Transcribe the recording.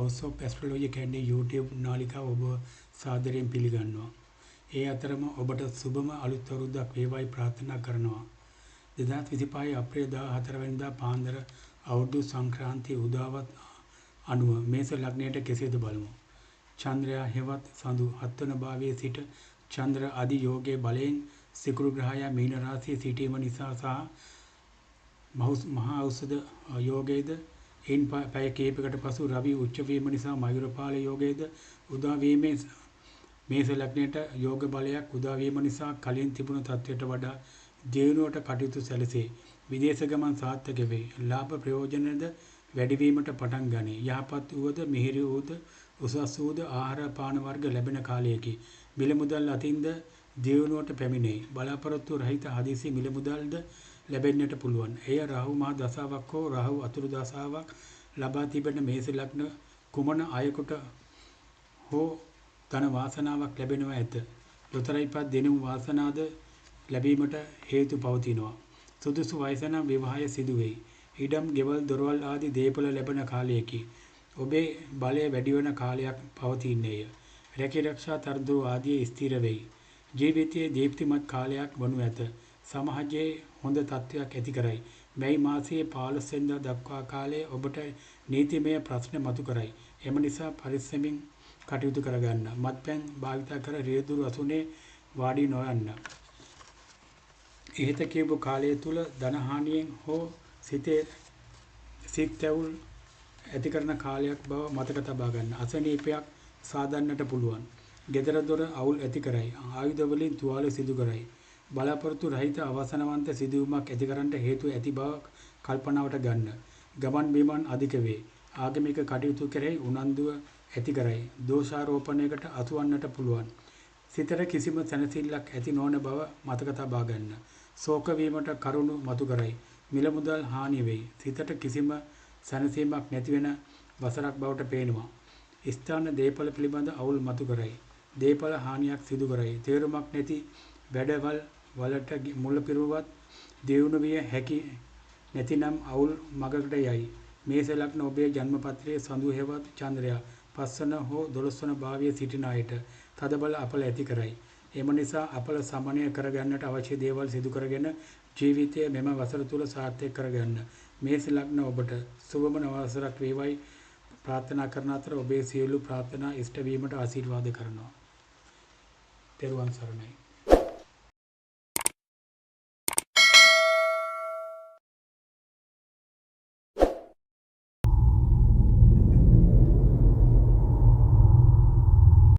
House of astrology කැන්ඩේ YouTube නාලිකාව ඔබ සාදරයෙන් පිළිගන්නවා. ඒ අතරම ඔබට සුබම අලුත් අවුරුද්දක් වේවායි ප්‍රාර්ථනා කරනවා. 2025 අප්‍රේල් 14 වෙනිදා පාන්දර අවුරුදු සංක්‍රාන්ති උදාවත් අනුව මේස ලග්නයට කෙසේද බලමු. චන්ද්‍රයා හෙවත් සඳු 7 වන භාවයේ සිට චන්ද්‍ර අධි යෝගයේ බලයෙන් සිකුරු ග්‍රහයා මීන රාශියේ සිටීම නිසා සහ මහා ඖෂධ යෝගයේද එයින් පැය කිහිපයකට පසු රවි උච්ච වීම නිසා මයුරපාල යෝගයේද උදා වීමේ මේස ලග්නයට යෝග බලයක් උදා වීම නිසා කලින් තිබුණු තත්ත්වයට වඩා ජීවණයට කටයුතු සැලසේ. විදේශ ගමන් සාර්ථක වේ. ලාභ ප්‍රයෝජනද වැඩි වීමට පටන් ගනී. යහපත් වූද මිහිරි වූද උසස් වූද ආහාර පාන වර්ග ලැබෙන කාලයකි. මිල මුදල් අතින්ද ජීවණයට පැමිණේ. බලාපොරොත්තු රහිත හදිසි මිල මුදල්ද ලැබෙන්නට පුළුවන්. එය රාහු මහ දසාවක් හෝ රාහු අතුරු දසාවක් ලබා තිබෙන මේස ලග්න කුමන අයෙකුට හෝ ධන වාසනාවක් ලැබෙනවා ඇත. ලොතරැයිපත් දෙනුම් වාසනාද ලැබීමට හේතු පවතිනවා. සුදුසු වයස නම් විවාහය සිදු වෙයි. ඉඩම් ගෙවල් දොරවල් ආදී දේපල ලැබෙන කාලයකි. ඔබේ බලය වැඩි වන කාලයක් පවතින්නේය. රැකී රක්ෂා තරඳු ආදී ස්ථිර වෙයි. ජීවිතයේ දීප්තිමත් කාලයක් වනු ඇත. සමාජයේ හොඳ තත්ත්වයක් ඇති කරයි. මැයි මාසයේ 15 වෙනිදා දක්වා කාලයේ ඔබට නීතිමය ප්‍රශ්න මතු කරයි. එම නිසා පරිස්සමින් කටයුතු කරගන්න. මත්පැන් භාවිත කර රියදුරු අසුනේ වාඩි නොයන්න. ඉහත කියපු කාලය තුල ධන හානියෙන් හෝ සිත් තැවුල් ඇති කරන කාලයක් බව මතක තබා ගන්න. අසනීපයක් සාදන්නට පුළුවන්. gedara dora අවුල් ඇති කරයි. ආයුධ වලින් තුවාල සිදු කරයි. බලාපොරොත්තු රහිත අවසනවන්ත සිදුවීමක් ඇති කරන්නට හේතු ඇති බව කල්පනාවට ගන්න. ගමන් බිමන් අධික වේ. ආගමික කටයුතු කෙරෙහි උනන්දුව ඇති කරයි. දෝෂාරෝපණයකට අසුවන්නට පුළුවන්. සිතට කිසිම සැනසෙල්ලක් ඇති නොවන බව මතක තබා ගන්න. ශෝක වීමට කරුණු මතු කරයි. මිල මුදල් හානි වෙයි. සිතට කිසිම සැනසීමක් නැති වෙන වසරක් බවට පේනවා. ස්ථාන දේපල පිළිබඳ අවුල් මතු කරයි. දේපල හානියක් සිදු කරයි. තේරුමක් නැති වැඩවල් වලට මුල පිරුවත් දියුණු විය හැකි නැතිනම් අවුල් මගකට යයි. මේස ලග්න ඔබේ ජන්මපත්‍රයේ සඳු හේවත් චන්ද්‍රයා 5 වන හෝ 12 වන භාවයේ සිටින අයට තදබල අපල ඇති කරයි. එම නිසා අපල සමනය කරගන්නට අවශ්‍ය දේවල් සිදු කරගෙන ජීවිතය මෙම වසර තුල සාර්ථක කරගන්න. මේස ලග්න ඔබට සුබම නව වසරක් වේවායි ප්‍රාර්ථනා කරන අතර ඔබේ සියලු ප්‍රාර්ථනා ඉෂ්ට වීමට ආශිර්වාද කරනවා. තෙරුවන් සරණයි.